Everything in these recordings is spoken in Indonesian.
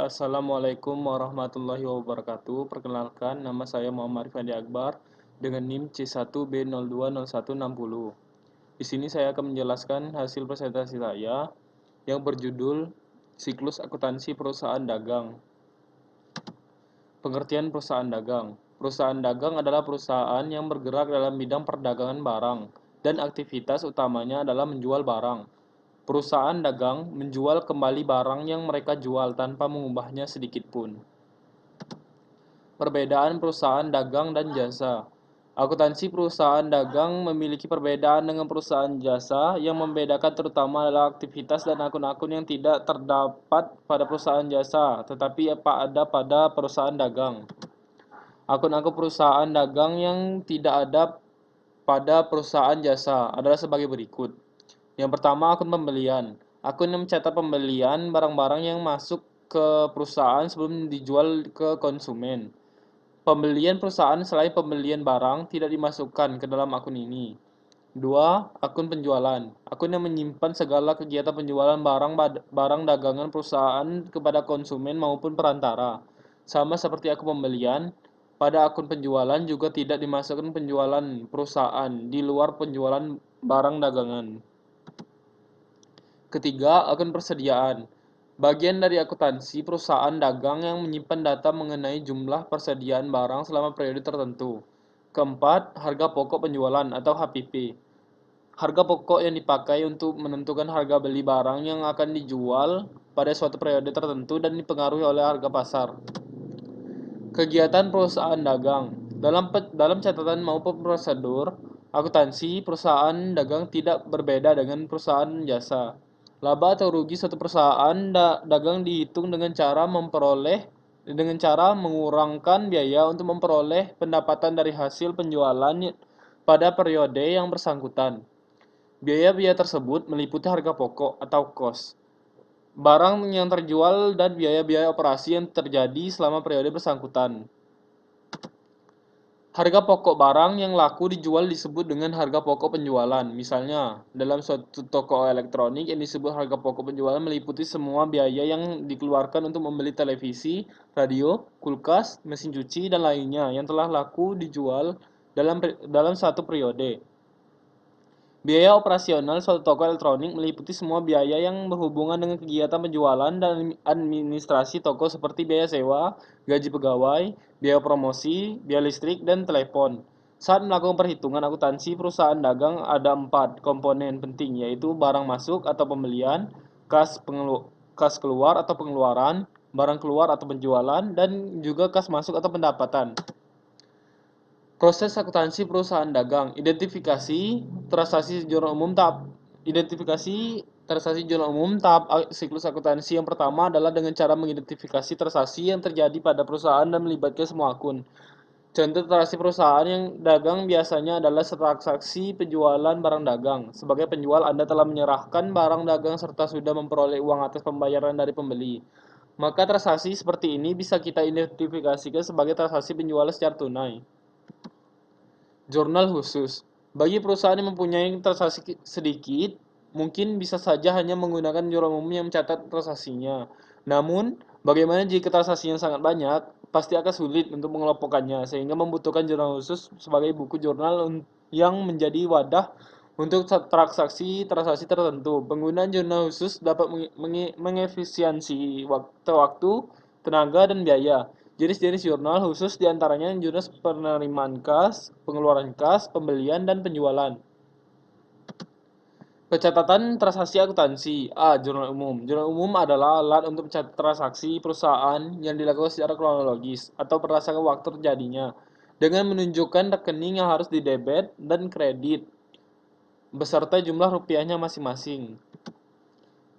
Assalamualaikum warahmatullahi wabarakatuh. Perkenalkan, nama saya Muhammad Rifandi Akbar dengan NIM C1B020160. Di sini saya akan menjelaskan hasil presentasi saya yang berjudul Siklus Akuntansi Perusahaan Dagang. Pengertian perusahaan dagang. Perusahaan dagang adalah perusahaan yang bergerak dalam bidang perdagangan barang dan aktivitas utamanya adalah menjual barang. Perusahaan dagang menjual kembali barang yang mereka jual tanpa mengubahnya sedikit pun. Perbedaan perusahaan dagang dan jasa. Akuntansi perusahaan dagang memiliki perbedaan dengan perusahaan jasa. Yang membedakan terutama adalah aktivitas dan akun-akun yang tidak terdapat pada perusahaan jasa, tetapi ada pada perusahaan dagang. Akun-akun perusahaan dagang yang tidak ada pada perusahaan jasa adalah sebagai berikut. Yang pertama, akun pembelian. Akun yang mencatat pembelian barang-barang yang masuk ke perusahaan sebelum dijual ke konsumen. Pembelian perusahaan selain pembelian barang tidak dimasukkan ke dalam akun ini. 2. Akun penjualan. Akun yang menyimpan segala kegiatan penjualan barang dagangan perusahaan kepada konsumen maupun perantara. Sama seperti akun pembelian, pada akun penjualan juga tidak dimasukkan penjualan perusahaan di luar penjualan barang dagangan. Ketiga, akun persediaan. Bagian dari akuntansi perusahaan dagang yang menyimpan data mengenai jumlah persediaan barang selama periode tertentu. Keempat, harga pokok penjualan atau HPP. Harga pokok yang dipakai untuk menentukan harga beli barang yang akan dijual pada suatu periode tertentu dan dipengaruhi oleh harga pasar. Kegiatan perusahaan dagang. Dalam catatan maupun prosedur akuntansi, perusahaan dagang tidak berbeda dengan perusahaan jasa. Laba atau rugi suatu perusahaan dagang dihitung dengan cara mengurangkan biaya untuk memperoleh pendapatan dari hasil penjualan pada periode yang bersangkutan. Biaya-biaya tersebut meliputi harga pokok atau cost, barang yang terjual, dan biaya-biaya operasi yang terjadi selama periode bersangkutan. Harga pokok barang yang laku dijual disebut dengan harga pokok penjualan. Misalnya, dalam suatu toko elektronik yang disebut harga pokok penjualan meliputi semua biaya yang dikeluarkan untuk membeli televisi, radio, kulkas, mesin cuci, dan lainnya yang telah laku dijual dalam satu periode. Biaya operasional suatu toko elektronik meliputi semua biaya yang berhubungan dengan kegiatan penjualan dan administrasi toko seperti biaya sewa, gaji pegawai, biaya promosi, biaya listrik, dan telepon. Saat melakukan perhitungan akuntansi perusahaan dagang ada 4 komponen penting, yaitu barang masuk atau pembelian, kas keluar atau pengeluaran, barang keluar atau penjualan, dan juga kas masuk atau pendapatan. Proses akuntansi perusahaan dagang. Identifikasi transaksi jurnal umum tahap siklus akuntansi yang pertama adalah dengan cara mengidentifikasi transaksi yang terjadi pada perusahaan dan melibatkan semua akun. Contoh transaksi perusahaan yang dagang biasanya adalah transaksi penjualan barang dagang. Sebagai penjual, Anda telah menyerahkan barang dagang serta sudah memperoleh uang atas pembayaran dari pembeli. Maka transaksi seperti ini bisa kita identifikasikan sebagai transaksi penjualan secara tunai. Jurnal khusus. Bagi perusahaan yang mempunyai transaksi sedikit, mungkin bisa saja hanya menggunakan jurnal umum yang mencatat transaksinya. Namun, bagaimana jika transaksinya sangat banyak? Pasti akan sulit untuk mengelompokkannya, sehingga membutuhkan jurnal khusus sebagai buku jurnal yang menjadi wadah untuk transaksi tertentu. Penggunaan jurnal khusus dapat mengefisiensi waktu, tenaga, dan biaya. Jenis-jenis jurnal khusus diantaranya jurnal penerimaan kas, pengeluaran kas, pembelian, dan penjualan. Pencatatan transaksi akuntansi. A. Jurnal umum. Jurnal umum adalah alat untuk mencatat transaksi perusahaan yang dilakukan secara kronologis atau berdasarkan waktu terjadinya, dengan menunjukkan rekening yang harus didebet dan kredit, beserta jumlah rupiahnya masing-masing.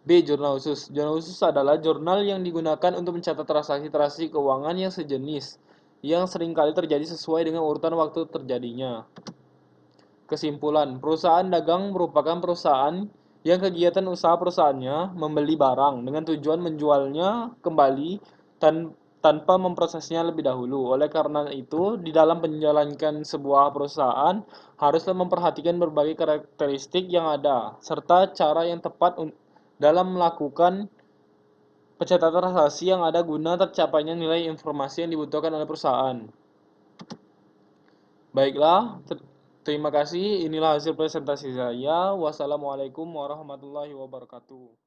B. Jurnal khusus. Jurnal khusus adalah jurnal yang digunakan untuk mencatat transaksi-transaksi keuangan yang sejenis, yang seringkali terjadi sesuai dengan urutan waktu terjadinya. Kesimpulan, perusahaan dagang merupakan perusahaan yang kegiatan usaha perusahaannya membeli barang dengan tujuan menjualnya kembali tanpa memprosesnya lebih dahulu. Oleh karena itu, di dalam menjalankan sebuah perusahaan, haruslah memperhatikan berbagai karakteristik yang ada, serta cara yang tepat dalam melakukan pencatatan transaksi yang ada guna tercapainya nilai informasi yang dibutuhkan oleh perusahaan. Baiklah, terima kasih. Inilah hasil presentasi saya. Wassalamualaikum warahmatullahi wabarakatuh.